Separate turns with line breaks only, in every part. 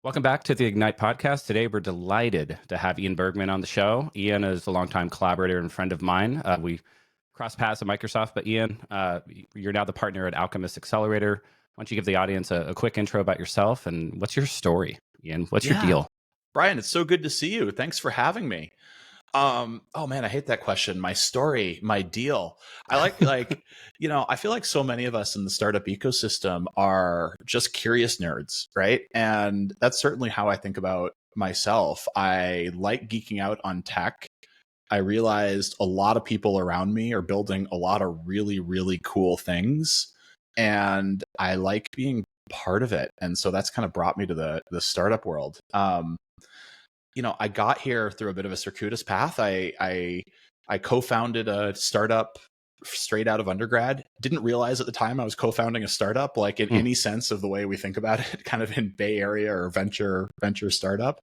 Welcome back to the Ignite podcast. Today, we're delighted to have Ian Bergman on the show. Ian is a longtime collaborator and friend of mine. We crossed paths at Microsoft, but Ian, you're now the partner at Alchemist Accelerator. Why don't you give the audience a quick intro about yourself and what's your story, Ian? What's your deal?
Brian, it's so good to see you. Thanks for having me. Oh man, I hate that question. My story, my deal. I like, I feel like so many of us in the startup ecosystem are just curious nerds, right? And that's certainly how I think about myself. I like geeking out on tech. I realized a lot of people around me are building a lot of really, really cool things. And I like being part of it. And so that's kind of brought me to the startup world. I got here through a bit of a circuitous path. I co-founded a startup straight out of undergrad. Didn't realize at the time I was co-founding a startup, like in any sense of the way we think about it, kind of in Bay Area or venture startup.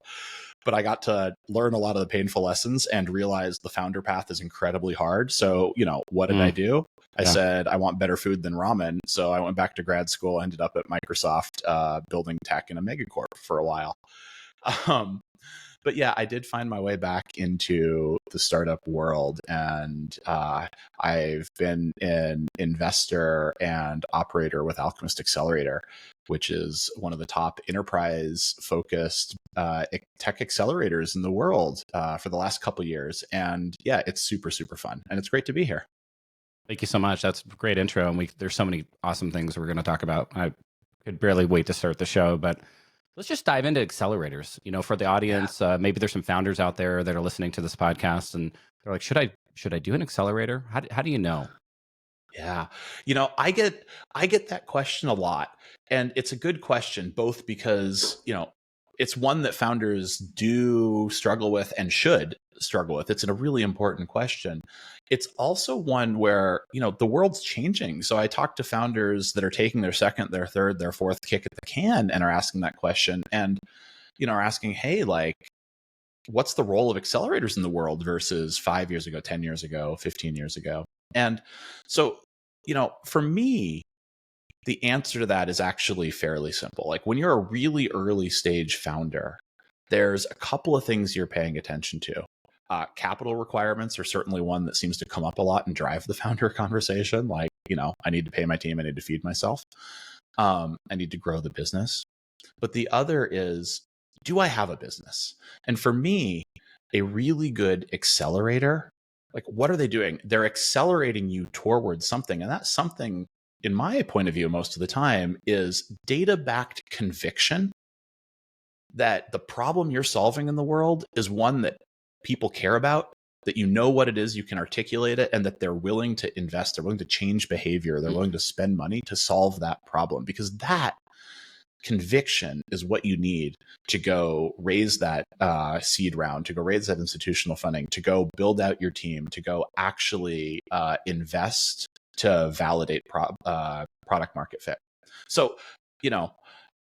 But I got to learn a lot of the painful lessons and realized the founder path is incredibly hard. So, what did I do? I said, I want better food than ramen. So I went back to grad school, ended up at Microsoft, building tech in a megacorp for a while. But yeah, I did find my way back into the startup world, and I've been an investor and operator with Alchemist Accelerator, which is one of the top enterprise-focused tech accelerators in the world for the last couple of years. And yeah, it's super, super fun, and it's great to be here.
Thank you so much. That's a great intro, and there's so many awesome things we're going to talk about. I could barely wait to start the show, but let's just dive into accelerators. For the audience, maybe there's some founders out there that are listening to this podcast and they're like, should I do an accelerator? How do you know?
Yeah. I get that question a lot, and it's a good question, both because, it's one that founders do struggle with and should struggle with. It's a really important question. It's also one where, the world's changing. So I talk to founders that are taking their second, their third, their fourth kick at the can and are asking that question and, are asking, hey, like, what's the role of accelerators in the world versus 5 years ago, 10 years ago, 15 years ago? And so, for me, the answer to that is actually fairly simple. Like when you're a really early stage founder, there's a couple of things you're paying attention to. Capital requirements are certainly one that seems to come up a lot and drive the founder conversation. Like, I need to pay my team. I need to feed myself. I need to grow the business. But the other is, do I have a business? And for me, a really good accelerator, like what are they doing? They're accelerating you towards something. And that something, in my point of view, most of the time is data-backed conviction that the problem you're solving in the world is one that people care about, that you know what it is, you can articulate it, and that they're willing to invest, they're willing to change behavior, they're willing to spend money to solve that problem. Because that conviction is what you need to go raise that seed round, to go raise that institutional funding, to go build out your team, to go actually invest to validate product market fit. So,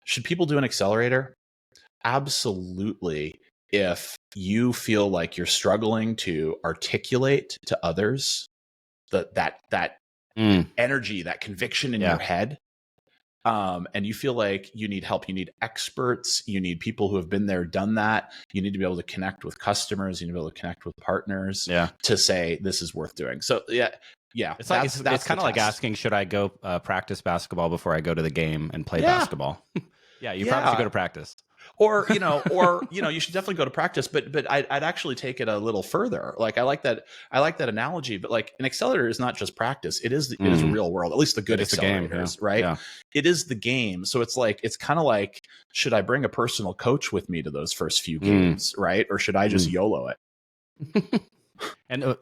should people do an accelerator? Absolutely. If you feel like you're struggling to articulate to others that energy, that conviction in your head, and you feel like you need help, you need experts, you need people who have been there, done that. You need to be able to connect with customers, you need to be able to connect with partners to say this is worth doing. So it's
kind of like asking, should I go practice basketball before I go to the game and play basketball? You probably should go to practice.
Or you should definitely go to practice, but I'd actually take it a little further. Like I like that analogy, but like an accelerator is not just practice. It is real world, at least the good accelerators, right? Yeah. It is the game. So it's kind of like, should I bring a personal coach with me to those first few games, right? Or should I just YOLO it?
And,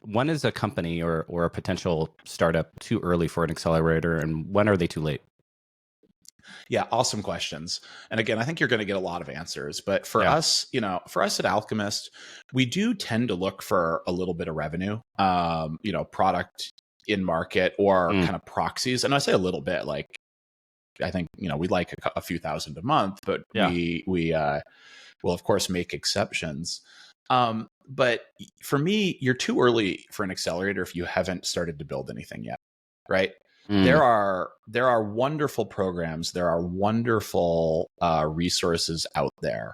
when is a company or a potential startup too early for an accelerator, and when are they too late?
Yeah, awesome questions. And again, I think you're going to get a lot of answers. But for us, for us at Alchemist, we do tend to look for a little bit of revenue, product in market or kind of proxies. And I say a little bit, like I think, we like a few thousand a month, but we will of course make exceptions. But for me, you're too early for an accelerator if you haven't started to build anything yet, right? There are wonderful programs. There are wonderful resources out there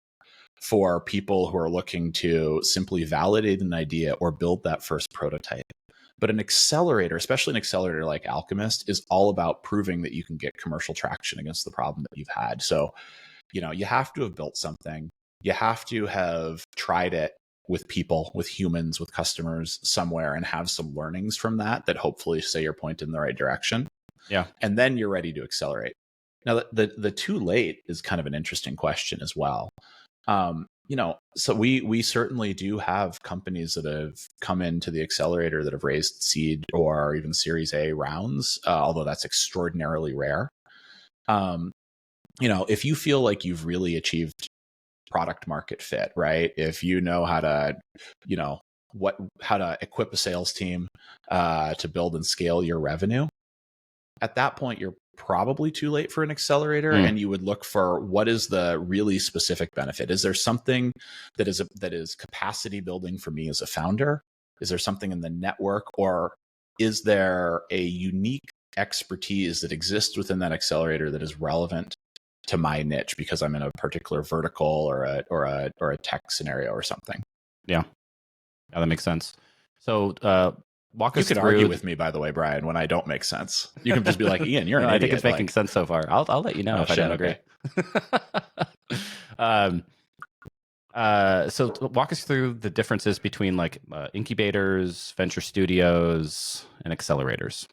for people who are looking to simply validate an idea or build that first prototype. But an accelerator, especially an accelerator like Alchemist, is all about proving that you can get commercial traction against the problem that you've had. So, you have to have built something. You have to have tried it with people, with humans, with customers somewhere, and have some learnings from that hopefully say you're pointed in the right direction.
Yeah.
And then you're ready to accelerate. Now, the too late is kind of an interesting question as well. So we certainly do have companies that have come into the accelerator that have raised seed or even Series A rounds, although that's extraordinarily rare. If you feel like you've really achieved product market fit, right? If you know how to, how to equip a sales team to build and scale your revenue, at that point, you're probably too late for an accelerator, and you would look for what is the really specific benefit. Is there something that is capacity building for me as a founder? Is there something in the network, or is there a unique expertise that exists within that accelerator that is relevant to my niche because I'm in a particular vertical or a tech scenario or something?
Yeah, that makes sense. So walk us
through. You can
through.
argue with me, by the way, Brian, when I don't make sense. You can just be like, Ian, you're an idiot.
I think it's making sense so far. I'll let you know if I don't agree. So walk us through the differences between like incubators, venture studios, and accelerators.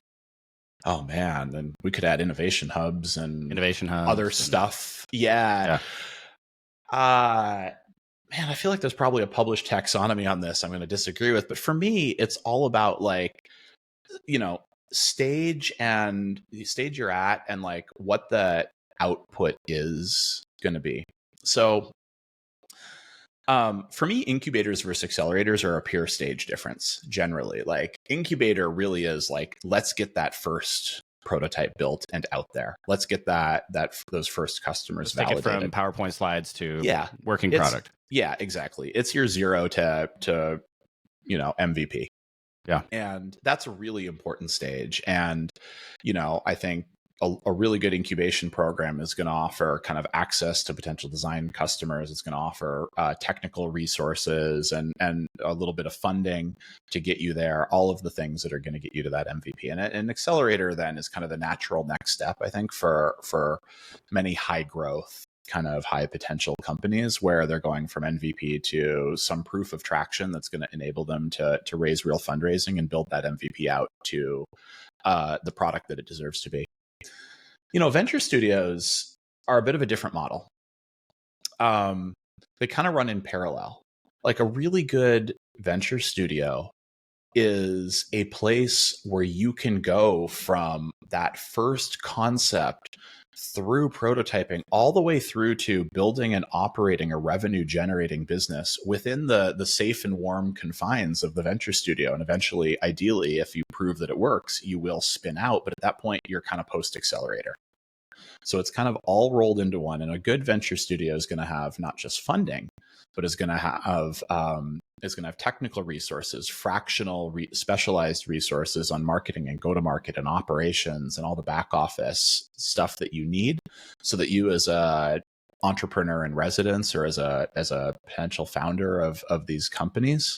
Oh man, then we could add innovation hubs and other stuff.
Yeah.
Man, I feel like there's probably a published taxonomy on this I'm going to disagree with, but for me, it's all about stage you're at and like what the output is going to be. So for me, incubators versus accelerators are a pure stage difference generally. Like incubator really is like, let's get that first prototype built and out there. Let's get those first customers validated.
Take it from PowerPoint slides to working product.
Yeah, exactly. It's your 0 to MVP.
Yeah.
And that's a really important stage. And, I think a really good incubation program is going to offer kind of access to potential design customers. It's going to offer technical resources and a little bit of funding to get you there, all of the things that are going to get you to that MVP. And an accelerator then is kind of the natural next step, I think, for many high growth, kind of high potential companies where they're going from MVP to some proof of traction that's going to enable them to raise real fundraising and build that MVP out to the product that it deserves to be. Venture studios are a bit of a different model. They kind of run in parallel. Like a really good venture studio is a place where you can go from that first concept through prototyping all the way through to building and operating a revenue generating business within the safe and warm confines of the venture studio. And eventually, ideally, if you prove that it works, you will spin out. But at that point, you're kind of post accelerator. So it's kind of all rolled into one. And a good venture studio is going to have not just funding, but is going to have technical resources, fractional specialized resources on marketing and go-to-market and operations and all the back office stuff that you need so that you as a entrepreneur in residence or as a potential founder of these companies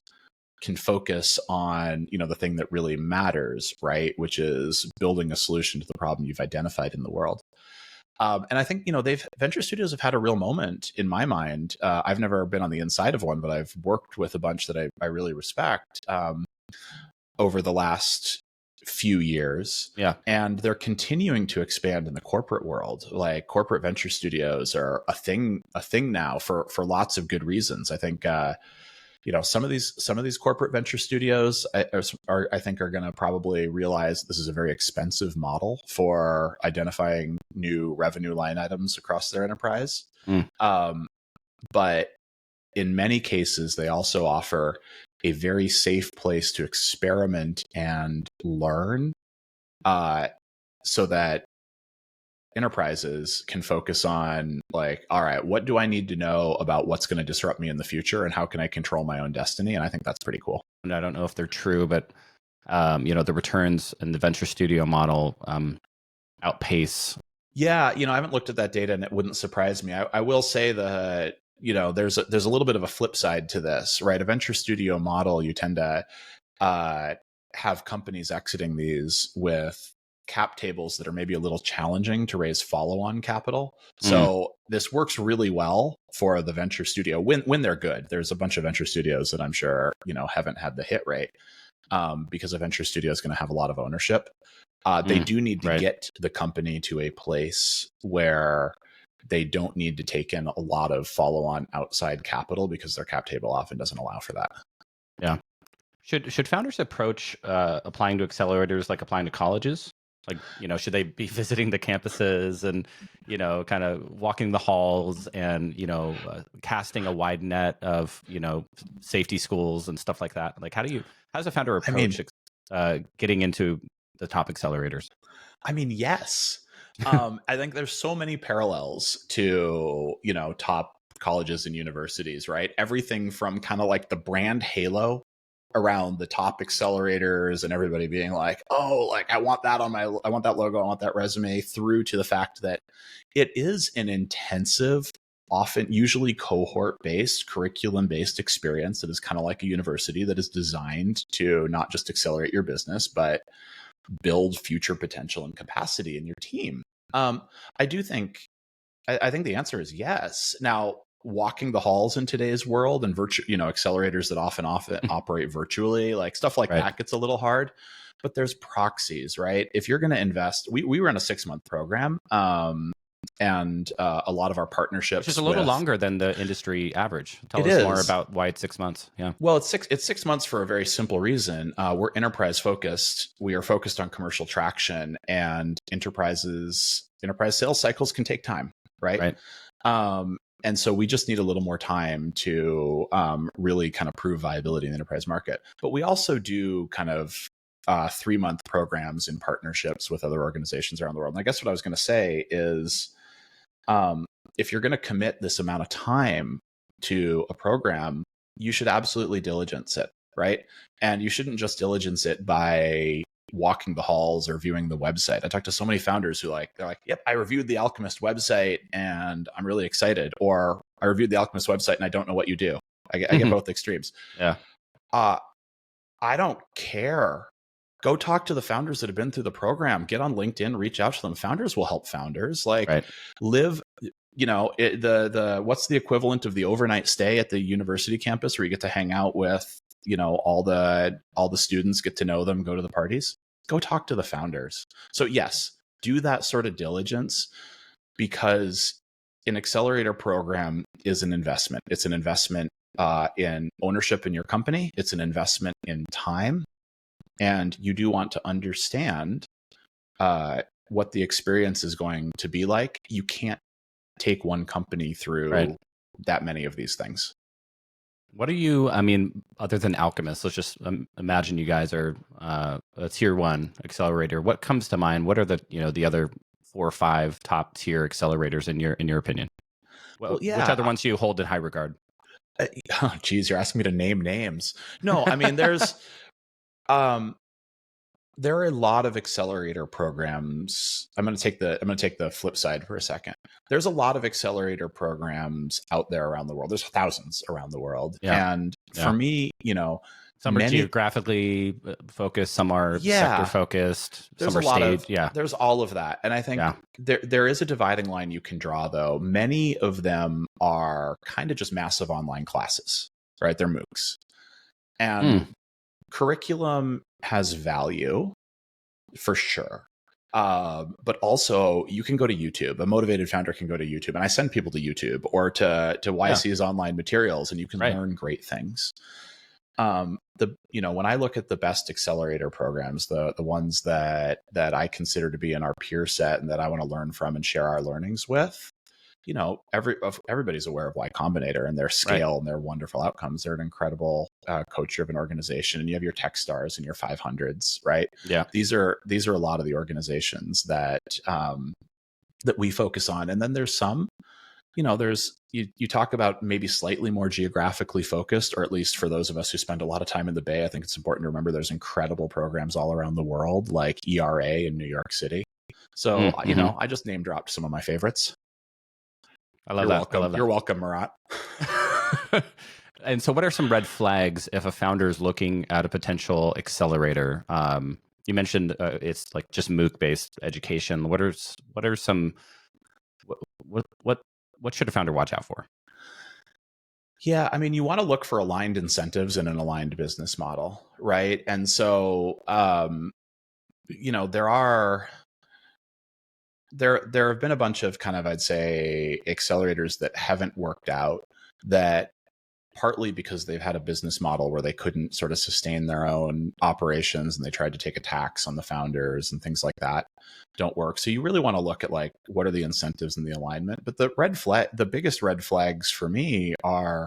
can focus on, the thing that really matters, right? Which is building a solution to the problem you've identified in the world. And I think, venture studios have had a real moment in my mind. I've never been on the inside of one, but I've worked with a bunch that I really respect over the last few years.
Yeah. And
they're continuing to expand in the corporate world. Like corporate venture studios are a thing now for lots of good reasons. I think, some of these corporate venture studios I think are going to probably realize this is a very expensive model for identifying new revenue line items across their enterprise. But in many cases, they also offer a very safe place to experiment and learn, so that enterprises can focus on like, all right, what do I need to know about what's going to disrupt me in the future and how can I control my own destiny? And I think that's pretty cool.
And I don't know if they're true, but the returns in the venture studio model outpace.
Yeah, I haven't looked at that data, and it wouldn't surprise me. I will say that there's a little bit of a flip side to this, right? A venture studio model, you tend to have companies exiting these with cap tables that are maybe a little challenging to raise follow-on capital. So this works really well for the venture studio when they're good. There's a bunch of venture studios that I'm sure haven't had the hit rate because a venture studio is going to have a lot of ownership. They do need to get the company to a place where they don't need to take in a lot of follow-on outside capital because their cap table often doesn't allow for that.
Yeah. Should founders approach applying to accelerators like applying to colleges? Like, should they be visiting the campuses and, kind of walking the halls and, casting a wide net of, safety schools and stuff like that? Like, how does a founder approach getting into the top accelerators?
I mean, yes. I think there's so many parallels to, top colleges and universities, right? Everything from kind of like the brand halo around the top accelerators and everybody being like, oh, like I want that logo, I want that resume, through to the fact that it is an intensive, often usually cohort-based, curriculum-based experience that is kind of like a university that is designed to not just accelerate your business, but build future potential and capacity in your team. I think the answer is yes. Now, walking the halls in today's world and accelerators that often operate virtually, like stuff like that gets a little hard, but there's proxies, right? If you're going to invest, we run a 6-month program, and a lot of our partnerships,
which is a little longer than the industry average. Tell us more about why it's 6 months. Yeah.
Well, it's 6 months for a very simple reason. We're enterprise focused. We are focused on commercial traction, and enterprise sales cycles can take time, right? And so we just need a little more time to really kind of prove viability in the enterprise market. But we also do kind of 3-month programs in partnerships with other organizations around the world. And I guess what I was going to say is, if you're going to commit this amount of time to a program, you should absolutely diligence it, right? And you shouldn't just diligence it by walking the halls or viewing the website. I talked to so many founders who they're like, yep, I reviewed the Alchemist website and I'm really excited. Or I reviewed the Alchemist website and I don't know what you do. I get both extremes.
Yeah.
I don't care. Go talk to the founders that have been through the program. Get on LinkedIn, reach out to them. Founders will help founders. Live, what's the equivalent of the overnight stay at the university campus where you get to hang out with, all the students, get to know them, go to the parties. Go talk to the founders. So yes, do that sort of diligence, because an accelerator program is an investment. It's an investment in ownership in your company. It's an investment in time. And you do want to understand what the experience is going to be like. You can't take one company through that many of these things.
What are you, other than Alchemist, let's just imagine you guys are a tier 1 accelerator. What comes to mind? What are the other 4 or 5 top tier accelerators in your opinion? Which other ones do you hold in high regard?
Oh, geez, you're asking me to name names. No, there's, there are a lot of accelerator programs. I'm going to take the flip side for a second. There's a lot of accelerator programs out there around the world. There's thousands around the world. Yeah. And for me,
some are geographically focused, some are sector focused, some are state.
There's all of that. And I think there is a dividing line you can draw, though. Many of them are kind of just massive online classes, right? They're MOOCs. And curriculum has value for sure. But also you can go to YouTube. A motivated founder can go to YouTube, and I send people to YouTube or to YC's online materials, and you can learn great things. When I look at the best accelerator programs, the ones that I consider to be in our peer set and that I want to learn from and share our learnings with, everybody's aware of Y Combinator and their scale and their wonderful outcomes. They're an incredible coach-driven organization, and you have your Techstars and your 500s, right?
Yeah,
these are a lot of the organizations that we focus on, and then there's some there's you talk about maybe slightly more geographically focused, or at least for those of us who spend a lot of time in the Bay, I think it's important to remember there's incredible programs all around the world, like ERA in New York City. So,
Mm-hmm.
I just name dropped some of my favorites.
I love
You're
that. I
welcome.
love
You're welcome, Murat.
that. And so, what are some red flags if a founder is looking at a potential accelerator? You mentioned it's like just MOOC based education. What are some what should a founder watch out for?
Yeah, I mean, you want to look for aligned incentives in an aligned business model, right? And so, there have been a bunch of kind of, I'd say, accelerators that haven't worked out, that partly because they've had a business model where they couldn't sort of sustain their own operations, and they tried to take a tax on the founders and things like that, don't work. So you really want to look at, like, what are the incentives and the alignment. But the biggest red flags for me are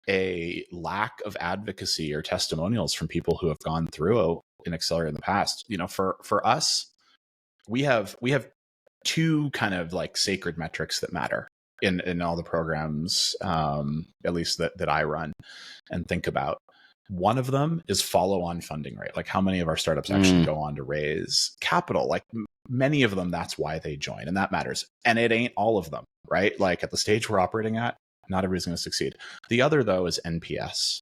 a lack of advocacy or testimonials from people who have gone through an accelerator in the past. For us, we have two kind of like sacred metrics that matter in all the programs, at least that I run and think about. One of them is follow-on funding rate, like how many of our startups actually go on to raise capital. Like many of them, that's why they join, and that matters. And it ain't all of them, right? Like at the stage we're operating at, not everybody's going to succeed. The other, though, is NPS.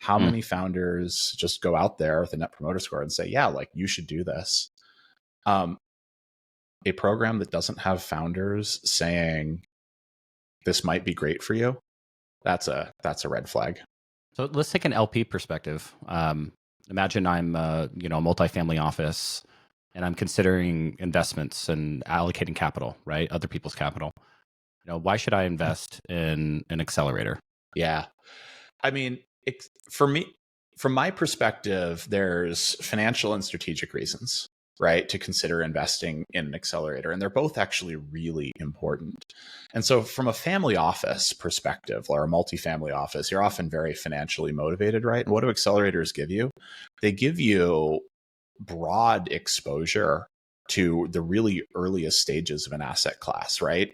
How many founders just go out there with a net promoter score and say, yeah, like, you should do this? A program that doesn't have founders saying this might be great for you, that's a red flag.
So let's take an LP perspective. Imagine I'm a multifamily office, and I'm considering investments and allocating capital, right? Other people's capital. Why should I invest in an accelerator?
Yeah. I mean, for me, from my perspective, there's financial and strategic reasons, right, to consider investing in an accelerator. And they're both actually really important. And so from a family office perspective, or a multifamily office, you're often very financially motivated, right? And what do accelerators give you? They give you broad exposure to the really earliest stages of an asset class, right?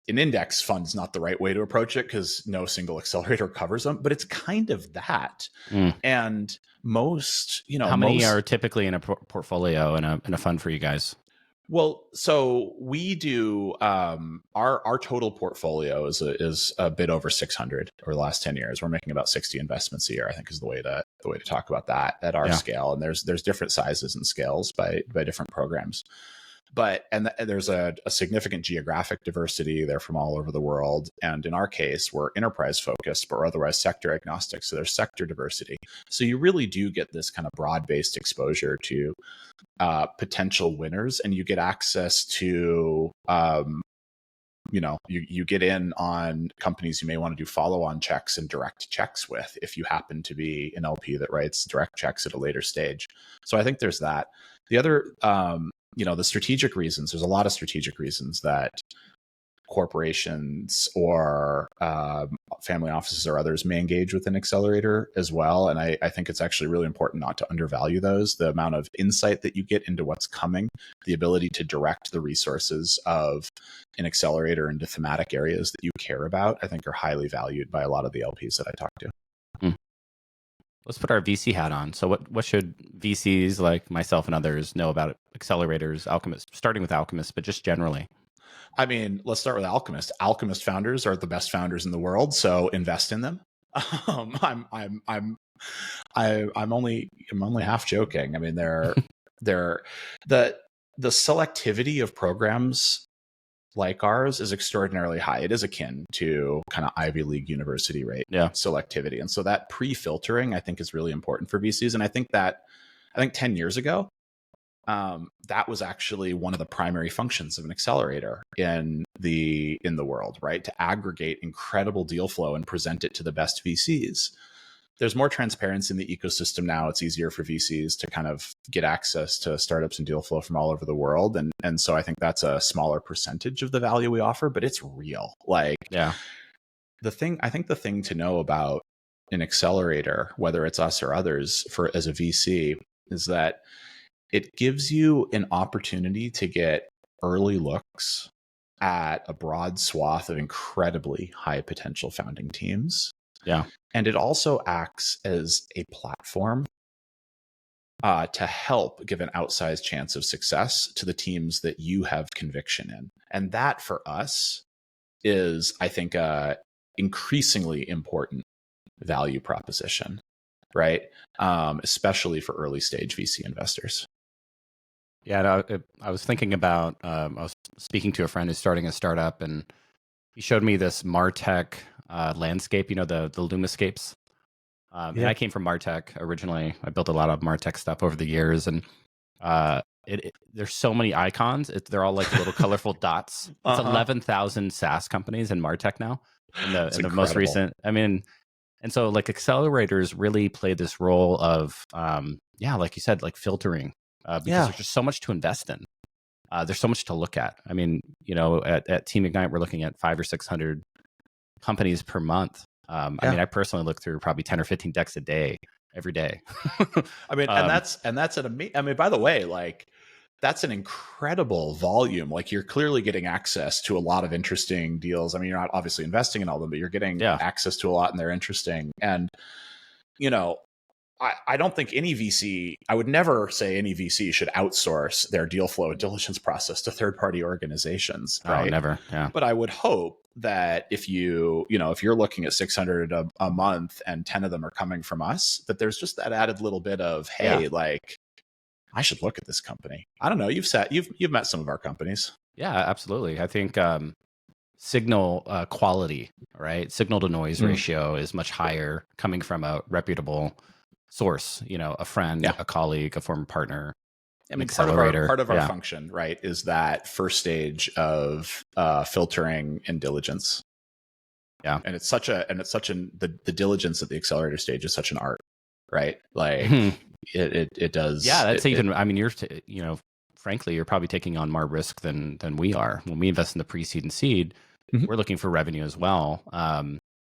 An index fund is not the right way to approach it, because no single accelerator covers them, but it's kind of that. And most,
how many are typically in a portfolio in a fund for you guys?
Well, so we do our total portfolio is a bit over 600 over the last 10 years. We're making about 60 investments a year, I think, is the way to talk about that at our scale. And there's different sizes and scales by different programs. But there's a significant geographic diversity. They're from all over the world. And in our case, we're enterprise focused, but we're otherwise sector agnostic. So there's sector diversity. So you really do get this kind of broad-based exposure to potential winners, and you get access to, you get in on companies you may want to do follow-on checks and direct checks with, if you happen to be an LP that writes direct checks at a later stage. So I think there's that. The other, the strategic reasons, there's a lot of strategic reasons that corporations or family offices or others may engage with an accelerator as well. And I think it's actually really important not to undervalue those. The amount of insight that you get into what's coming, the ability to direct the resources of an accelerator into thematic areas that you care about, I think are highly valued by a lot of the LPs that I talk to.
Let's put our VC hat on. So what should VCs like myself and others know about accelerators, Alchemist, starting with Alchemist, but just generally?
I mean, let's start with Alchemist. Alchemist founders are the best founders in the world, so invest in them. I'm only half joking. I mean, they're the selectivity of programs like ours is extraordinarily high. It is akin to kind of Ivy League university rate selectivity, and so that pre-filtering, I think, is really important for VCs. And I think 10 years ago, that was actually one of the primary functions of an accelerator in the world, right? To aggregate incredible deal flow and present it to the best VCs. There's more transparency in the ecosystem now. It's easier for VCs to kind of get access to startups and deal flow from all over the world. And so I think that's a smaller percentage of the value we offer, but it's real. Like, the thing to know about an accelerator, whether it's us or others, as a VC, is that it gives you an opportunity to get early looks at a broad swath of incredibly high potential founding teams.
Yeah.
And it also acts as a platform to help give an outsized chance of success to the teams that you have conviction in. And that for us is, I think, a increasingly important value proposition, right? Especially for early stage VC investors.
Yeah, I was thinking about, I was speaking to a friend who's starting a startup, and he showed me this MarTech landscape, you know, the Lumascapes. And I came from MarTech originally. I built a lot of MarTech stuff over the years, and there's so many icons. They're all like little colorful dots. It's 11,000 SaaS companies in MarTech now. In the most recent, I mean, and so like accelerators really play this role of, like you said, like filtering, because there's just so much to invest in. There's so much to look at. I mean, you know, at Team Ignite, we're looking at 500 or 600 companies per month. I mean, I personally look through probably 10 or 15 decks a day, every day.
I mean, and that's an amazing, I mean, by the way, like that's an incredible volume. Like you're clearly getting access to a lot of interesting deals. I mean, you're not obviously investing in all of them, but you're getting access to a lot and they're interesting. And, you know, I don't think any VC, I would never say any VC should outsource their deal flow and diligence process to third-party organizations, right?
Oh, never. Yeah.
But I would hope that if you're looking at 600 a month and 10 of them are coming from us, that there's just that added little bit of, hey, like I should look at this company. I don't know. You've met some of our companies.
Yeah, absolutely. I think signal quality, right? Signal to noise ratio is much higher coming from a reputable source, you know, a friend, a colleague, a former partner.
I mean,
accelerator.
part of our function, right, is that first stage of filtering and diligence.
Yeah,
and the diligence at the accelerator stage is such an art, right? Like it does.
Yeah, that's I mean, you know, frankly, you're probably taking on more risk than we are. When we invest in the pre-seed and seed, we're looking for revenue as well.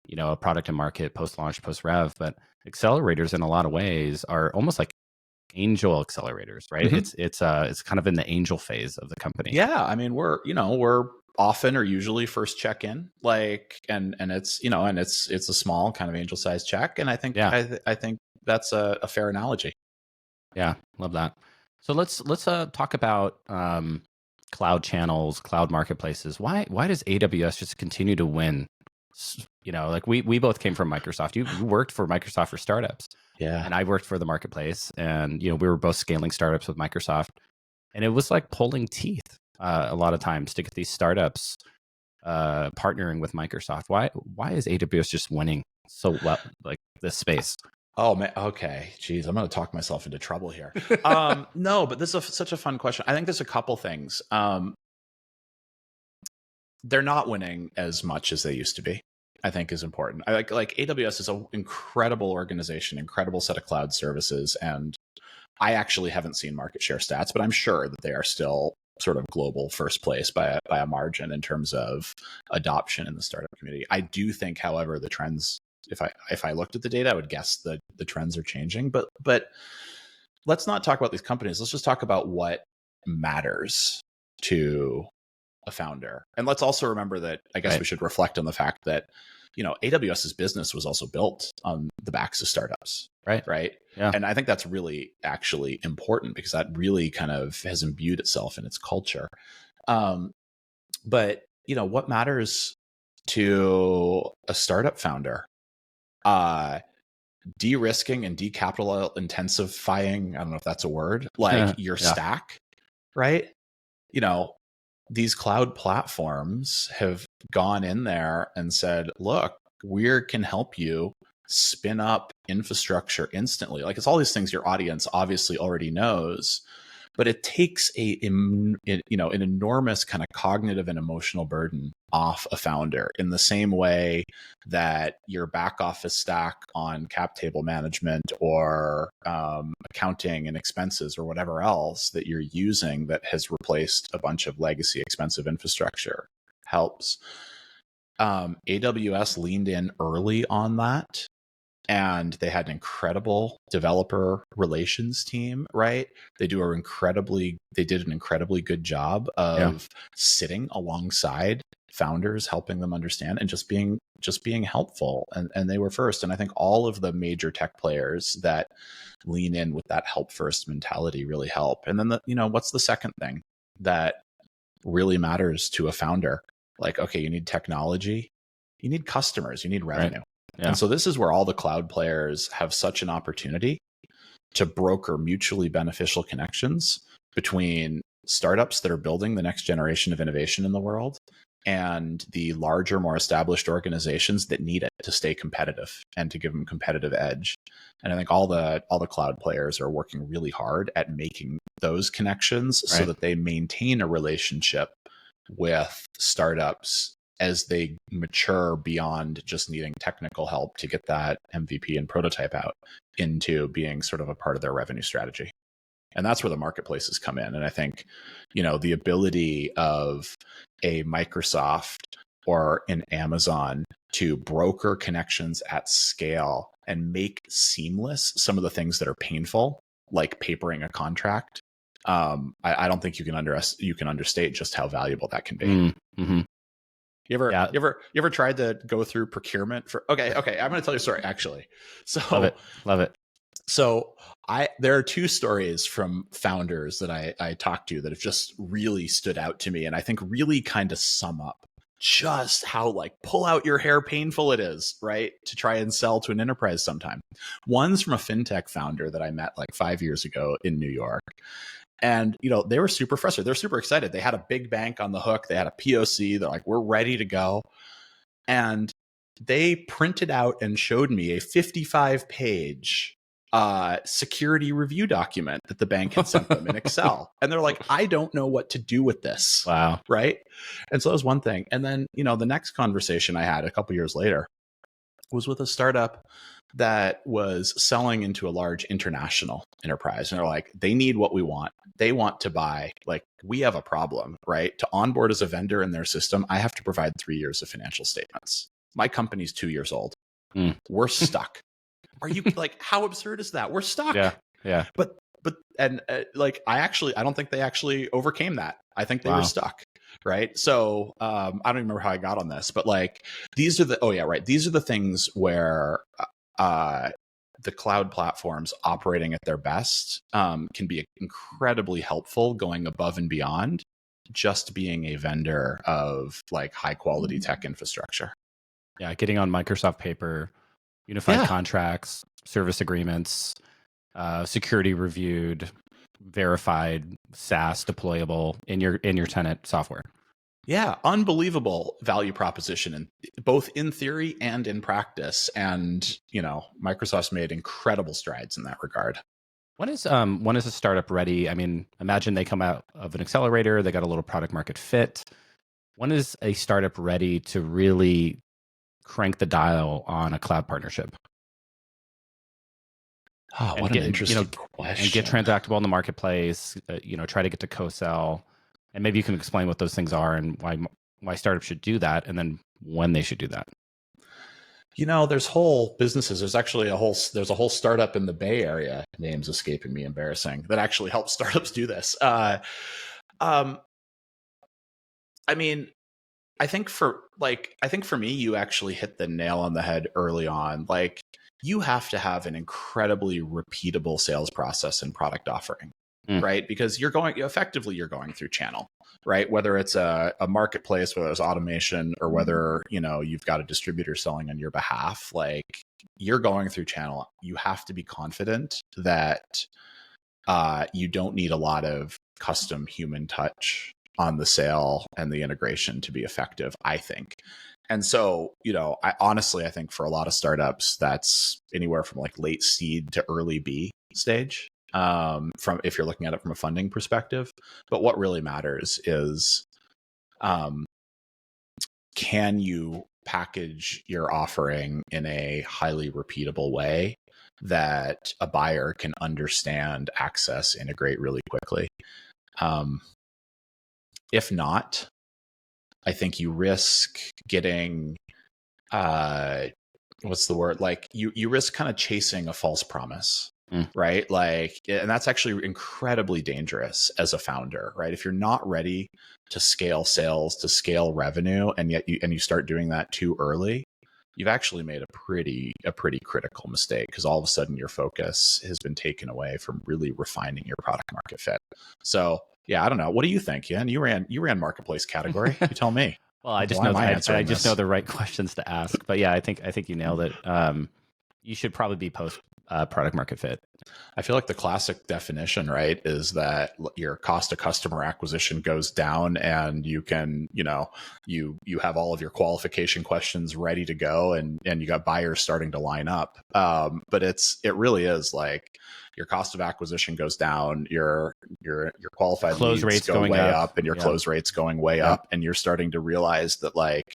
You know, a product and market, post-launch, post-rev, but accelerators in a lot of ways are almost like angel accelerators, right? It's kind of in the angel phase of the company.
Yeah, I mean, we're often or usually first check in, like, and it's, you know, and it's a small kind of angel sized check, and I think I think that's a fair analogy.
Yeah, love that. So let's talk about cloud channels, cloud marketplaces. Why does AWS just continue to win? You know, like we both came from Microsoft. You worked for Microsoft for startups.
Yeah.
And I worked for the marketplace, and, you know, we were both scaling startups with Microsoft, and it was like pulling teeth a lot of times to get these startups partnering with Microsoft. Why is AWS just winning so well, like this space?
Oh man. Okay. Geez, I'm going to talk myself into trouble here. No, but this is such a fun question. I think there's a couple things. They're not winning as much as they used to be, I think is important. I like AWS is an incredible organization, incredible set of cloud services. And I actually haven't seen market share stats, but I'm sure that they are still sort of global first place by a margin in terms of adoption in the startup community. I do think, however, the trends, if I looked at the data, I would guess that the trends are changing. But let's not talk about these companies. Let's just talk about what matters to a founder. And let's also remember that I guess we should reflect on the fact that, you know, AWS's business was also built on the backs of startups. Right.
Yeah.
And I think that's really actually important because that really kind of has imbued itself in its culture. But, you know, what matters to a startup founder? De-risking and decapital intensifying, I don't know if that's a word, like your stack, right? You know, these cloud platforms have gone in there and said, look, we can help you spin up infrastructure instantly. Like, it's all these things your audience obviously already knows, but it takes an enormous kind of cognitive and emotional burden off a founder in the same way that your back office stack on cap table management or accounting and expenses or whatever else that you're using that has replaced a bunch of legacy expensive infrastructure helps. AWS leaned in early on that and they had an incredible developer relations team, right? They did an incredibly good job of sitting alongside founders, helping them understand and just being helpful. And they were first. And I think all of the major tech players that lean in with that help first mentality really help. And then what's the second thing that really matters to a founder? Like, okay, you need technology, you need customers, you need revenue. Right. Yeah. And so this is where all the cloud players have such an opportunity to broker mutually beneficial connections between startups that are building the next generation of innovation in the world and the larger, more established organizations that need it to stay competitive and to give them competitive edge. And I think all the cloud players are working really hard at making those connections so that they maintain a relationship with startups as they mature beyond just needing technical help to get that MVP and prototype out into being sort of a part of their revenue strategy. And that's where the marketplaces come in. And I think, the ability of a Microsoft or an Amazon to broker connections at scale and make seamless some of the things that are painful, like papering a contract. I don't think you can understate just how valuable that can be.
Mm-hmm.
You ever tried to go through procurement for? Okay. I'm going to tell you a story actually. So
love it.
So there are two stories from founders that I talked to that have just really stood out to me, and I think really kind of sum up just how pull out your hair painful it is, right, to try and sell to an enterprise sometime. One's from a fintech founder that I met 5 years ago in New York. And, they were super frustrated. They're super excited. They had a big bank on the hook. They had a POC. They're like, we're ready to go. And they printed out and showed me a 55-page security review document that the bank had sent them in Excel. And they're like, I don't know what to do with this.
Wow.
Right. And so that was one thing. And then, the next conversation I had a couple years later was with a startup that was selling into a large international enterprise. And they're like, they need what we want. They want to buy, we have a problem, right? To onboard as a vendor in their system, I have to provide 3 years of financial statements. My company's 2 years old. We're stuck. Are you how absurd is that? We're stuck.
Yeah.
But I don't think they actually overcame that. I think they were stuck. Right. So I don't even remember how I got on this, but these are the things where the cloud platforms operating at their best can be incredibly helpful, going above and beyond just being a vendor of high quality tech infrastructure.
Yeah. Getting on Microsoft paper, unified contracts, service agreements, security reviewed, verified, SaaS deployable in your tenant software.
Yeah, unbelievable value proposition, in both in theory and in practice. And Microsoft's made incredible strides in that regard.
When is a startup ready? I mean, imagine they come out of an accelerator, they got a little product market fit. When is a startup ready to really crank the dial on a cloud partnership?
Oh, what an interesting question.
And get transactable in the marketplace, try to get to co-sell. And maybe you can explain what those things are and why startups should do that, and then when they should do that.
There's whole businesses. There's actually a whole startup in the Bay Area, name's escaping me, embarrassing, that actually helps startups do this. I think for me, you actually hit the nail on the head early on. You have to have an incredibly repeatable sales process and product offering. Right? Because you're going through channel, right? Whether it's a marketplace, whether it's automation, or whether, you've got a distributor selling on your behalf, you're going through channel. You have to be confident that you don't need a lot of custom human touch on the sale and the integration to be effective, I think. And so, I think for a lot of startups, that's anywhere from late seed to early B stage. From if you're looking at it from a funding perspective. But what really matters is, can you package your offering in a highly repeatable way that a buyer can understand, access, integrate really quickly? If not, I think you risk getting what's the word? Like you risk kind of chasing a false promise,
Mm.
right? Like, and that's actually incredibly dangerous as a founder, right? If you're not ready to scale sales, to scale revenue, and yet you start doing that too early, you've actually made a pretty critical mistake, because all of a sudden your focus has been taken away from really refining your product market fit. So yeah, I don't know. What do you think, Ian? You ran marketplace category. You tell me.
Well, I just
Why
know
am I
I
answering
just
this?
know the right questions to ask. But yeah, I think you nailed it. You should probably be post product market fit.
I feel like the classic definition, right, is that your cost of customer acquisition goes down, and you can, you have all of your qualification questions ready to go, and you got buyers starting to line up. But it really is like your cost of acquisition goes down, your qualified
Close
leads
rates
go
going
way
up.
up, and your
Yeah.
close rates going way
Yeah.
up, and you're starting to realize that, like,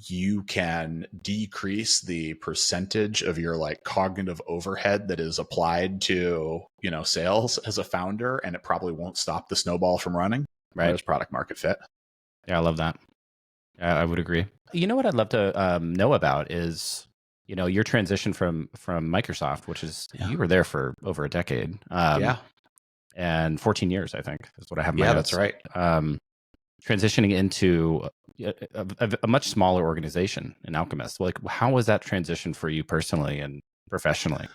you can decrease the percentage of your like cognitive overhead that is applied to, sales as a founder, and it probably won't stop the snowball from running.
Right.
There's product market fit.
Yeah, I love that. I would agree. You know what I'd love to know about is, your transition from Microsoft, which is you were there for over a decade. And 14 years, I think, is what I have in my notes.
That's right.
Transitioning into a much smaller organization in Alchemist. Like, how was that transition for you personally and professionally?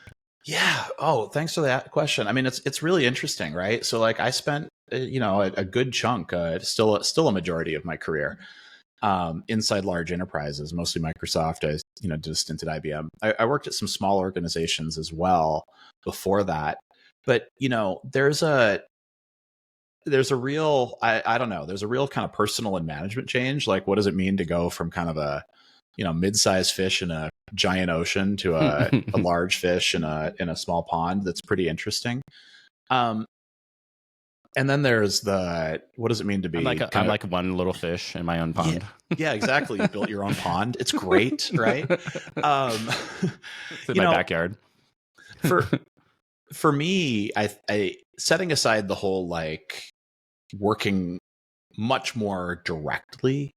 Yeah. Oh, thanks for that question. I mean, it's really interesting, right? So like I spent, a good chunk, still a majority of my career inside large enterprises, mostly Microsoft. I, did a stint at IBM. I worked at some small organizations as well before that. But, there's a real, I don't know, there's a real kind of personal and management change. Like, what does it mean to go from kind of a, mid-sized fish in a giant ocean to a large fish in a small pond? That's pretty interesting. And then there's what does it mean to be?
I'm like one little fish in my own pond.
Yeah, exactly. You built your own pond. It's great, right?
It's in my backyard.
For me, I setting aside the whole like working much more directly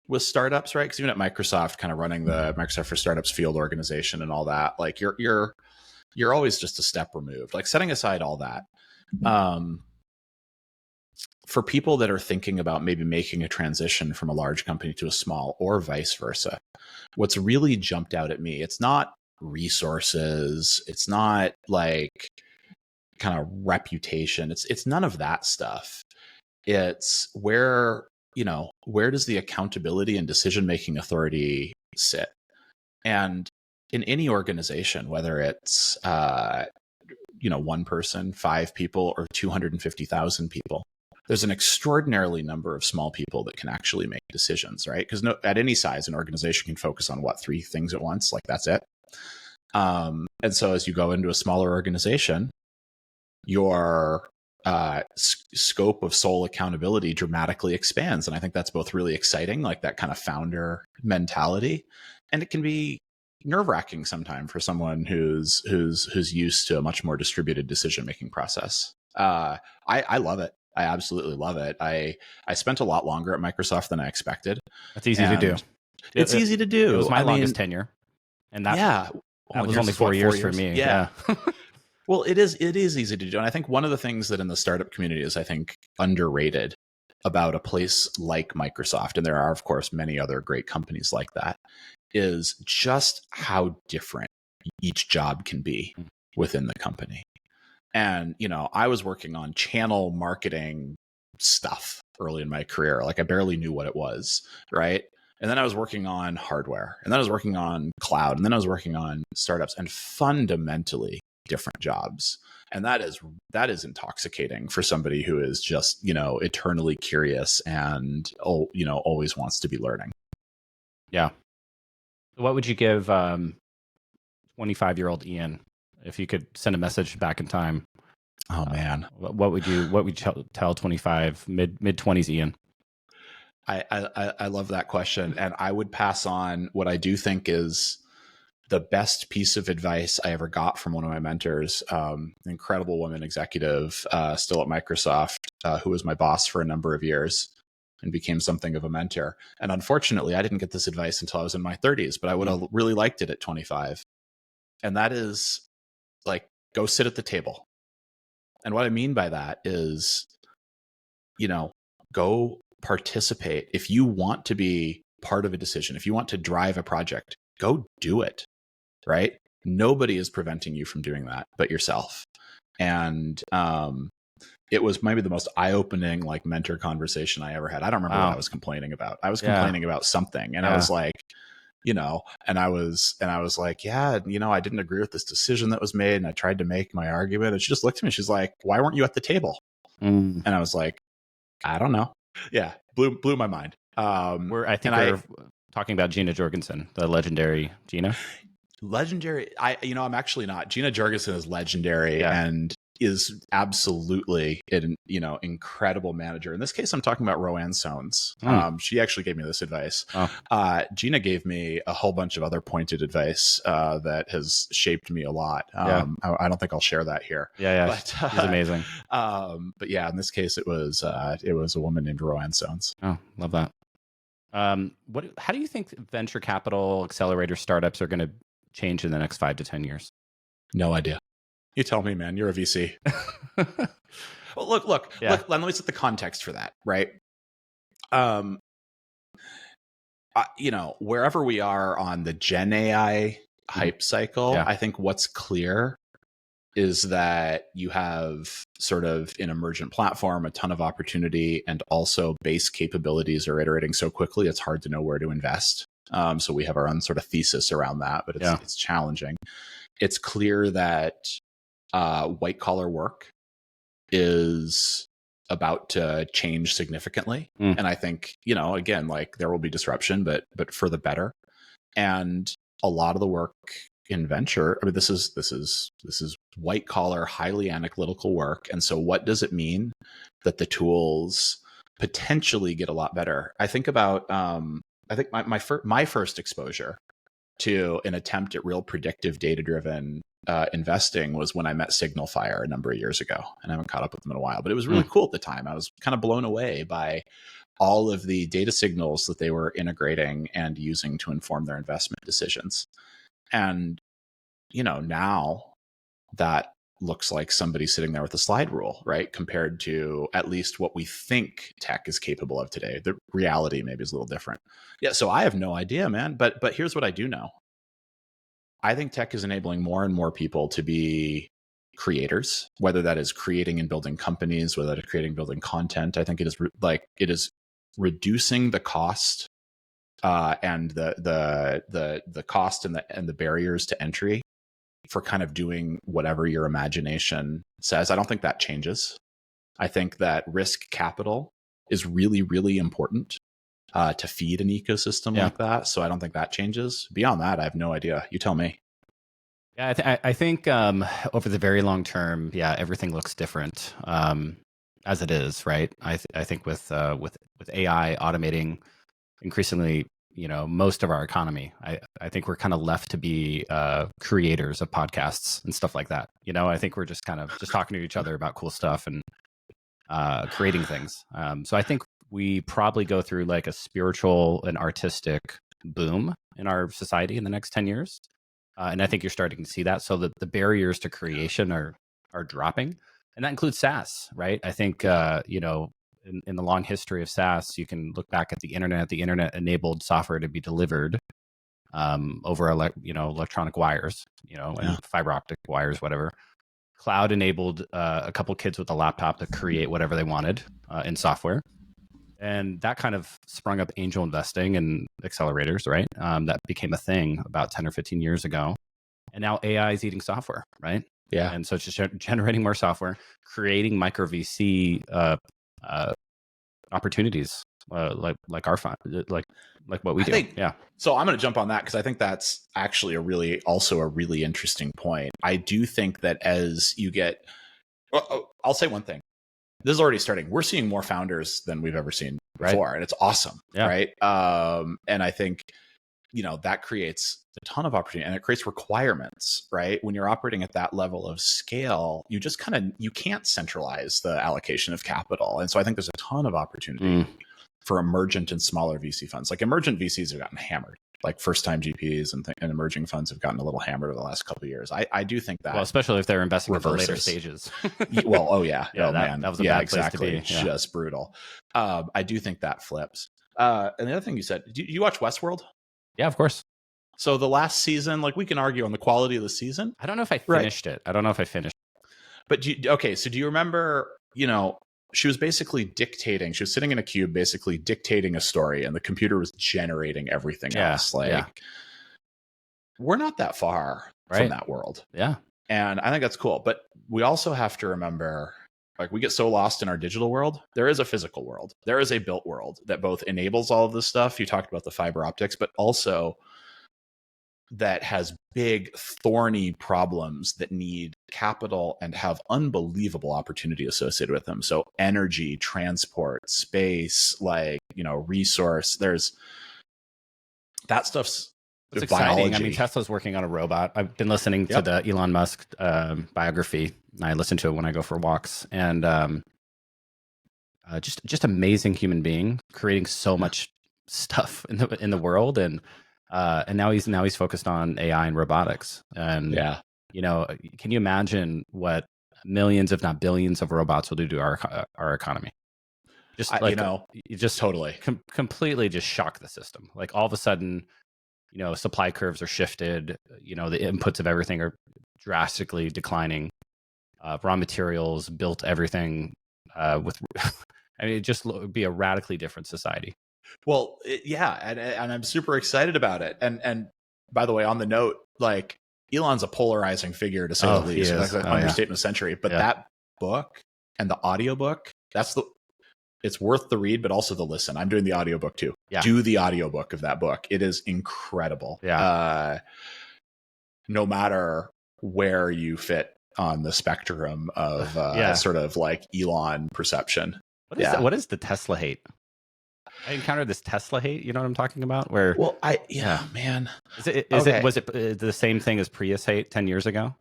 with startups, right? Because even at Microsoft, kind of running the Microsoft for Startups field organization and all that, like you're always just a step removed. Like, setting aside all that, for people that are thinking about maybe making a transition from a large company to a small, or vice versa, what's really jumped out at me, it's not resources, it's not like kind of reputation, it's none of that stuff. It's where does the accountability and decision-making authority sit? And in any organization, whether it's one person, 5 people, or 250,000 people, there's an extraordinarily number of small people that can actually make decisions, right? Because at any size, an organization can focus on 3 things at once, like that's it. And so as you go into a smaller organization, your scope of sole accountability dramatically expands. And I think that's both really exciting, like that kind of founder mentality, and it can be nerve-wracking sometimes for someone who's used to a much more distributed decision-making process. I love it. I absolutely love it. I spent a lot longer at Microsoft than I expected.
That's easy to do.
It's easy to do.
It was my longest tenure, and that was only 4 years for me. Yeah.
Well, it is easy to do. And I think one of the things that in the startup community is, I think, underrated about a place like Microsoft, and there are, of course, many other great companies like that, is just how different each job can be within the company. And, I was working on channel marketing stuff early in my career. Like, I barely knew what it was, right? And then I was working on hardware, and then I was working on cloud, and then I was working on startups, and fundamentally different jobs. And that is intoxicating for somebody who is just, eternally curious and, always wants to be learning.
Yeah. What would you give 25-year-old Ian if you could send a message back in time?
Oh man.
What would you tell 25 mid 20s Ian?
I love that question. And I would pass on what I do think is the best piece of advice I ever got from one of my mentors, an incredible woman executive, still at Microsoft, who was my boss for a number of years. and became something of a mentor. And unfortunately, I didn't get this advice until I was in my 30s, but I would have really liked it at 25. And that is like, go sit at the table. And what I mean by that is, go participate. If you want to be part of a decision, if you want to drive a project, go do it, right? Nobody is preventing you from doing that but yourself. And it was maybe the most eye-opening like mentor conversation I ever had. I don't remember what I was complaining about. I was complaining about something, and I was like, and I was like, I didn't agree with this decision that was made, and I tried to make my argument, and she just looked at me. She's like, "Why weren't you at the table?" And I was like, "I don't know." Yeah, blew my mind.
We're talking about Gina Jorgensen, the legendary Gina.
Legendary. I'm actually not. Gina Jorgensen is legendary and is absolutely an incredible manager. In this case, I'm talking about Roanne Sones. She actually gave me this advice. Gina gave me a whole bunch of other pointed advice that has shaped me a lot. I don't think I'll share that here.
But she's amazing.
But yeah, in this case, it was a woman named Roanne Sones.
Oh, love that. How do you think venture capital accelerator startups are going to change in the next 5 to 10 years?
No idea. You tell me, man. You're a VC. Well, look. Let me set the context for that, right? Wherever we are on the Gen AI hype cycle, I think what's clear is that you have sort of an emergent platform, a ton of opportunity, and also base capabilities are iterating so quickly, it's hard to know where to invest. So we have our own sort of thesis around that, but it's challenging. It's clear that white collar work is about to change significantly. And I think, again, like there will be disruption, but for the better. And a lot of the work in venture, I mean, this is white collar, highly analytical work. And so what does it mean that the tools potentially get a lot better? I think about, I think my first exposure to an attempt at real predictive data-driven investing was when I met SignalFire a number of years ago, and I haven't caught up with them in a while, but it was really cool at the time. I was kind of blown away by all of the data signals that they were integrating and using to inform their investment decisions. And, now that looks like somebody sitting there with a slide rule, right? Compared to at least what we think tech is capable of today. The reality maybe is a little different. Yeah. So I have no idea, man. But here's what I do know. I think tech is enabling more and more people to be creators, whether that is creating and building companies, whether that is creating and building content. I think it is reducing the cost and the cost and the barriers to entry for kind of doing whatever your imagination says. I don't think that changes. I think that risk capital is really, really important to feed an ecosystem like that. So I don't think that changes. Beyond that, I have no idea. You tell me.
Yeah, I think over the very long term, everything looks different as it is, right? I think with AI automating increasingly, most of our economy, I think we're kind of left to be creators of podcasts and stuff like that. I think we're just talking to each other about cool stuff and creating things. So I think we probably go through like a spiritual and artistic boom in our society in the next 10 years. And I think you're starting to see that. So the barriers to creation are dropping. And that includes SaaS, right? I think, in the long history of SaaS, you can look back at the internet. The internet enabled software to be delivered over electronic wires, and fiber optic wires, whatever. Cloud enabled a couple kids with a laptop to create whatever they wanted in software. And that kind of sprung up angel investing and accelerators, right? That became a thing about 10 or 15 years ago. And now AI is eating software, right?
Yeah.
And so it's just generating more software, creating micro VC opportunities like our fund, like what we do.
So I'm going to jump on that because I think that's actually a really interesting point. I do think that as you get, I'll say one thing. This is already starting. We're seeing more founders than we've ever seen before, and it's awesome, right? And I think that creates a ton of opportunity, and it creates requirements, right? When you're operating at that level of scale, you just you can't centralize the allocation of capital. And so I think there's a ton of opportunity for emergent and smaller VC funds. Like emergent VCs have gotten hammered. Like first-time GPs and emerging funds have gotten a little hammered over the last couple of years. I do think that,
well, especially if they're investing
reverses.
at the later stages.
Well, oh yeah,
yeah,
oh man,
that was a bad place to be.
Yeah. Just brutal. I do think that flips. And the other thing you said, do you watch Westworld?
Yeah, of course.
So the last season, like we can argue on the quality of the season.
I don't know if I finished it. I don't know if I finished.
But okay, so do you remember? She was basically dictating. She was sitting in a cube, basically dictating a story, and the computer was generating everything else. We're not that far from that world.
Yeah,
and I think that's cool. But we also have to remember, like, we get so lost in our digital world. There is a physical world. There is a built world that both enables all of this stuff. You talked about the fiber optics, but also that has big, thorny problems that need capital and have unbelievable opportunity associated with them. So energy, transport, space, resource, there's that stuff's
it's
biology.
exciting. I mean, Tesla's working on a robot. I've been listening to the Elon Musk biography. I listen to it when I go for walks, and just amazing human being, creating so much stuff in the world, and now he's focused on AI and robotics. And can you imagine what millions, if not billions, of robots will do to our economy? Just
totally
completely just shock the system. Like all of a sudden, supply curves are shifted. The inputs of everything are drastically declining. Raw materials built everything with. I mean, it just would be a radically different society.
Well, and I'm super excited about it. And by the way, on the note, like Elon's a polarizing figure to say the least. That's an understatement of the century. But that book and the audiobook, it's worth the read, but also the listen. I'm doing the audiobook too. Yeah. Do the audiobook of that book. It is incredible.
Yeah.
No matter where you fit on the spectrum of sort of like Elon perception.
What is the Tesla hate? I encountered this Tesla hate. You know what I'm talking about? Where?
Well, man.
Was it the same thing as Prius hate 10 years ago?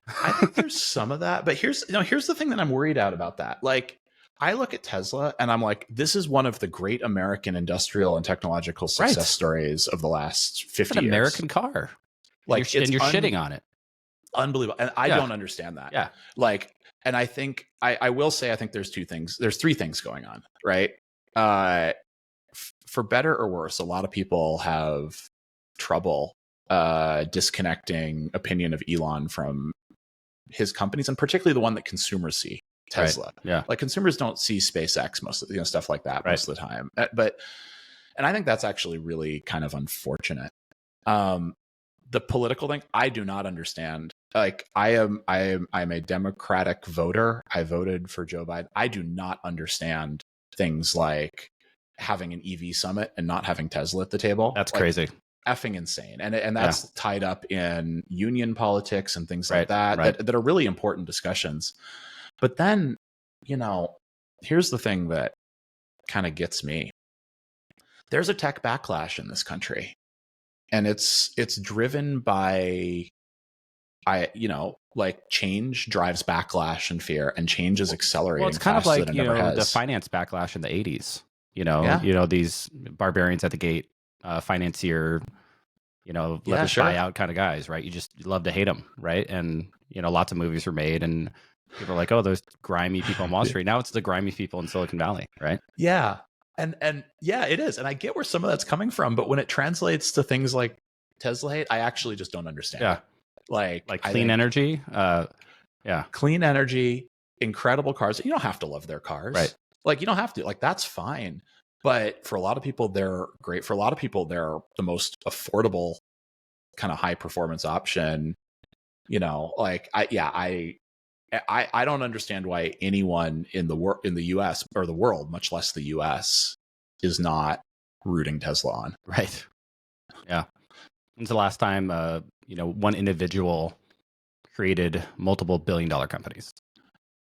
I think there's some of that, but here's the thing that I'm worried about that. Like, I look at Tesla and I'm like, this is one of the great American industrial and technological success stories of the last 50 years.
It's an American car. Like, you're shitting on it.
Unbelievable. And I don't understand that.
Yeah.
Like, and I think I will say, I think there's three things going on, right? For better or worse, a lot of people have trouble disconnecting opinion of Elon from his companies, and particularly the one that consumers see, Tesla.
Right. Yeah.
Like consumers don't see SpaceX most of stuff like that most of the time. And I think that's actually really kind of unfortunate. The political thing, I do not understand. Like I'm a Democratic voter. I voted for Joe Biden. I do not understand things like having an EV summit and not having Tesla at the table.
That's crazy.
Effing insane. And that's tied up in union politics and things like that are really important discussions. But then, here's the thing that kind of gets me. There's a tech backlash in this country. And it's driven by change drives backlash and fear, and change is accelerating.
Well, it's kind of like the finance backlash in the 80s. These barbarians at the gate, financier, leverage buyout kind of guys, right? You love to hate them, right? And lots of movies were made, and people are like, oh, those grimy people on Wall Street. Now it's the grimy people in Silicon Valley, right?
Yeah. And yeah, it is. And I get where some of that's coming from, but when it translates to things like Tesla hate, I actually just don't understand.
Yeah.
Like
clean energy.
Clean energy, incredible cars. You don't have to love their cars.
Right.
Like you don't have to, like, that's fine. But for a lot of people, they're great. For a lot of people, they're the most affordable kind of high performance option. I don't understand why anyone in the US or the world, much less the US, is not rooting Tesla on.
Right. Yeah. When's the last time one individual created multiple billion-dollar companies?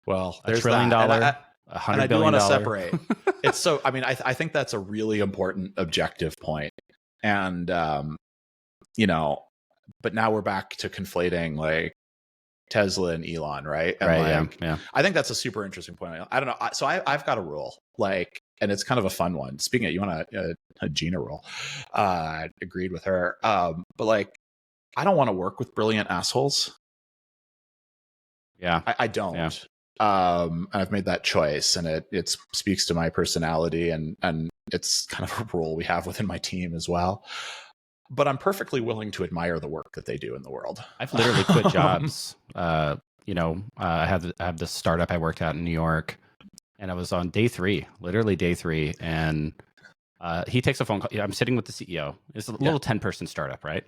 Well,
$1 trillion, $100 billion.
I do want to separate. It's so. I mean, I think that's a really important objective point. And, you know, but now we're back to conflating like Tesla and Elon, right? And
Right. Yeah.
I think that's a super interesting point. I don't know. So I've got a rule, like, and it's kind of a fun one. Speaking of, you want a Gina rule? Agreed with her. But like, I don't want to work with brilliant assholes.
Yeah.
I don't.
Yeah.
And I've made that choice, and it speaks to my personality, and it's kind of a rule we have within my team as well. But I'm perfectly willing to admire the work that they do in the world.
I've literally quit jobs. I have this startup I worked at in New York, and I was on literally day three, and he takes a phone call. I'm sitting with the CEO. It's a little 10-person startup, right?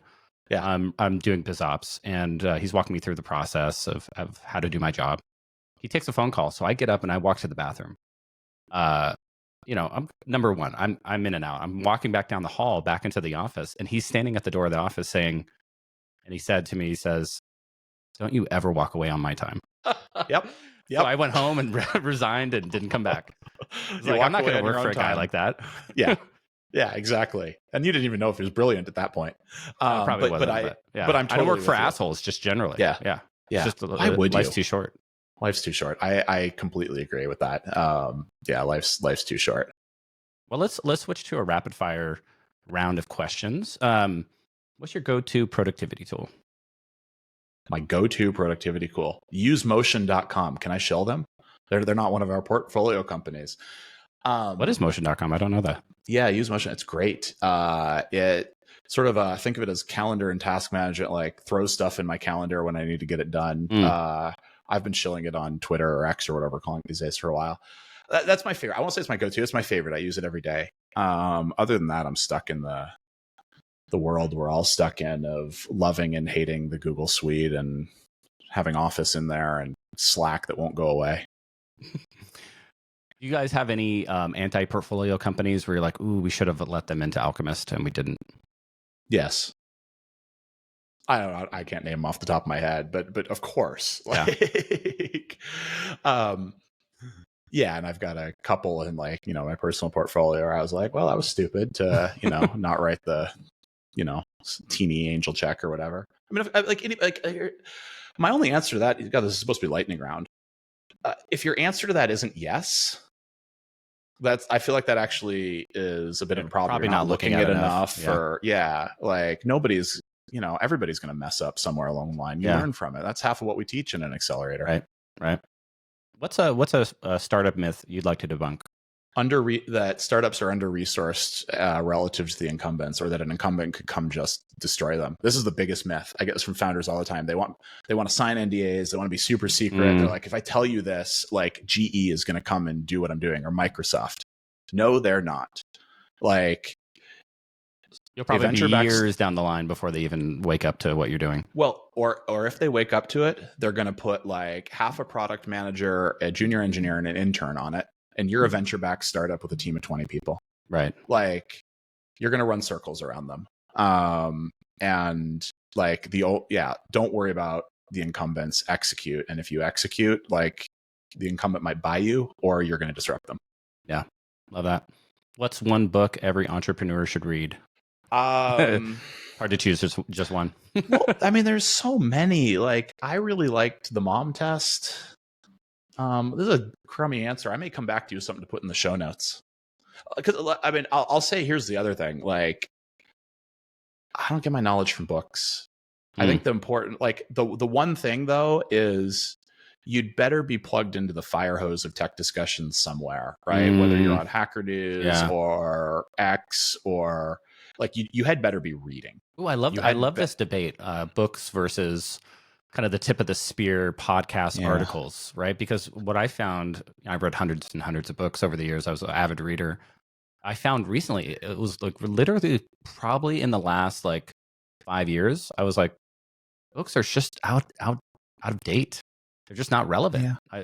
Yeah.
I'm doing BizOps, and he's walking me through the process of how to do my job. He takes a phone call, so I get up and I walk to the bathroom. I'm number one. I'm in and out. I'm walking back down the hall, back into the office, and he's standing at the door of the office saying, and he said to me, he says, "Don't you ever walk away on my time."
Yep.
So I went home and resigned and didn't come back. Like, I'm not going to work for a guy like that.
Yeah. Yeah, exactly. And you didn't even know if he was brilliant at that point.
Probably wasn't. But I'm totally, I don't work for assholes, just generally. Yeah. It's just
why would
life's
you?
too short.
Life's too short. I completely agree with that. Life's too short.
Well, let's switch to a rapid fire round of questions. What's your go-to productivity tool?
My go-to productivity tool. Usemotion.com. Can I shill them? They're not one of our portfolio companies.
What is Motion.com? I don't know that.
Yeah, Usemotion. It's great. It sort of think of it as calendar and task management. Like, throw stuff in my calendar when I need to get it done. I've been shilling it on Twitter or X or whatever we're calling it these days for a while. That's my favorite. I won't say it's my go-to. It's my favorite. I use it every day. Other than that, I'm stuck in the world we're all stuck in of loving and hating the Google Suite and having Office in there and Slack that won't go away.
You guys have any anti-portfolio companies where you're like, ooh, we should have let them into Alchemist and we didn't?
Yes. I don't know. I can't name them off the top of my head, but of course, like, yeah. And I've got a couple in my personal portfolio where I was like, well, that was stupid to, not write the, teeny angel check or whatever. I mean, my only answer to that, God, this is supposed to be lightning round. If your answer to that isn't yes, I feel like that actually is a bit of a problem.
Probably
You're
not looking at it enough.
Nobody's, everybody's going to mess up somewhere along the line. You learn from it. That's half of what we teach in an accelerator.
Right. What's a startup myth you'd like to debunk?
That startups are under-resourced relative to the incumbents, or that an incumbent could come just destroy them. This is the biggest myth. I get this from founders all the time. They want to sign NDAs. They want to be super secret. They're like, if I tell you this, like, GE is going to come and do what I'm doing, or Microsoft. No, they're not. Like,
you'll probably be years down the line before they even wake up to what you're doing.
Well, or if they wake up to it, they're going to put like half a product manager, a junior engineer, and an intern on it. And you're a venture-backed startup with a team of 20 people.
Right.
Like, you're going to run circles around them. And like don't worry about the incumbents. Execute. And if you execute, like, the incumbent might buy you, or you're going to disrupt them.
Yeah. Love that. What's one book every entrepreneur should read?
Hard
to choose just one.
Well, I mean, there's so many. Like, I really liked The Mom Test. This is a crummy answer. I may come back to you with something to put in the show notes. Because I mean, I'll say, here's the other thing. Like, I don't get my knowledge from books. I think the important, like, the one thing though is you'd better be plugged into the fire hose of tech discussions somewhere, right? Whether you're on Hacker News or X, or like, you had better be reading.
Oh, I love this debate, books versus kind of the tip of the spear podcast articles, right? Because what I found, I've read hundreds and hundreds of books over the years. I was an avid reader. I found recently, it was like literally probably in the last like 5 years, I was like, books are just out of date. They're just not relevant. I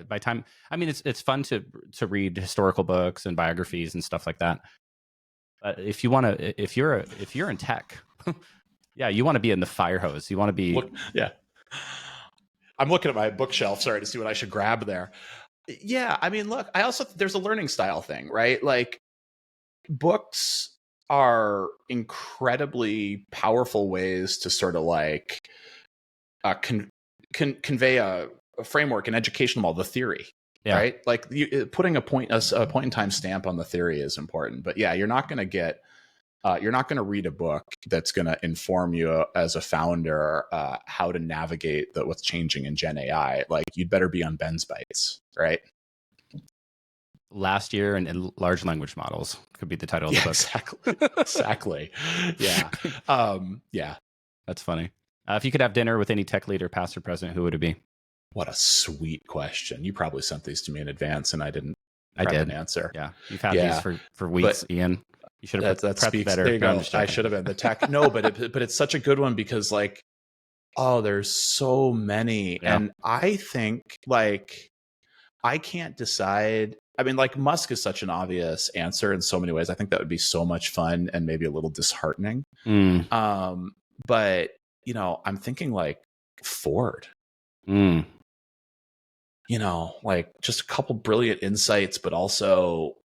mean, it's fun to read historical books and biographies and stuff like that. But if you're in tech, you want to be in the fire hose. You want to be.
I'm looking at my bookshelf, to see what I should grab there. Yeah, I mean, look, there's a learning style thing, right? Like, books are incredibly powerful ways to sort of like convey a framework, an educational model, the theory. Yeah. Right. Like putting a point in time stamp on the theory is important. But yeah, you're not going to read a book that's going to inform you as a founder how to navigate what's changing in Gen AI. Like, you'd better be on Ben's Bites, right?
Last year and large language models could be the title of the
book. Exactly. Yeah. Yeah.
That's funny. If you could have dinner with any tech leader, past or present, who would it be?
What a sweet question. You probably sent these to me in advance and I did an answer.
Yeah. You've had these for weeks, Ian. You should have prepped better.
There you go. I should have been the tech. No, but it's such a good one because like, there's so many. Yeah. And I think like, I can't decide. I mean, like, Musk is such an obvious answer in so many ways. I think that would be so much fun and maybe a little disheartening. But, you know, I'm thinking like Ford. You know, like just a couple brilliant insights, but also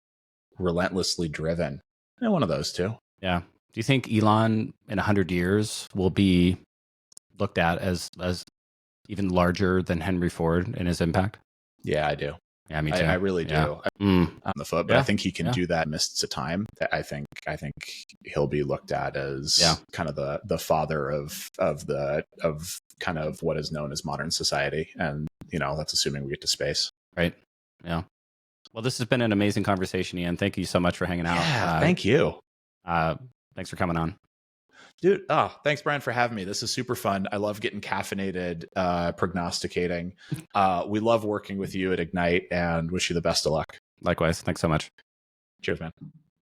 relentlessly driven. One of those two.
Yeah. Do you think Elon in 100 years will be looked at as even larger than Henry Ford in his impact?
Yeah, I do.
Yeah, me too.
I really do. On the foot, but I think he can do that in mists of time. I think he'll be looked at as kind of the father of kind of what is known as modern society, and you know, that's assuming we get to space.
Right. Yeah. Well, this has been an amazing conversation, Ian. Thank you so much for hanging out.
Yeah, thank you.
Thanks for coming on.
Dude, thanks, Brian, for having me. This is super fun. I love getting caffeinated, prognosticating. We love working with you at Ignite and wish you the best of luck.
Likewise. Thanks so much.
Cheers, man.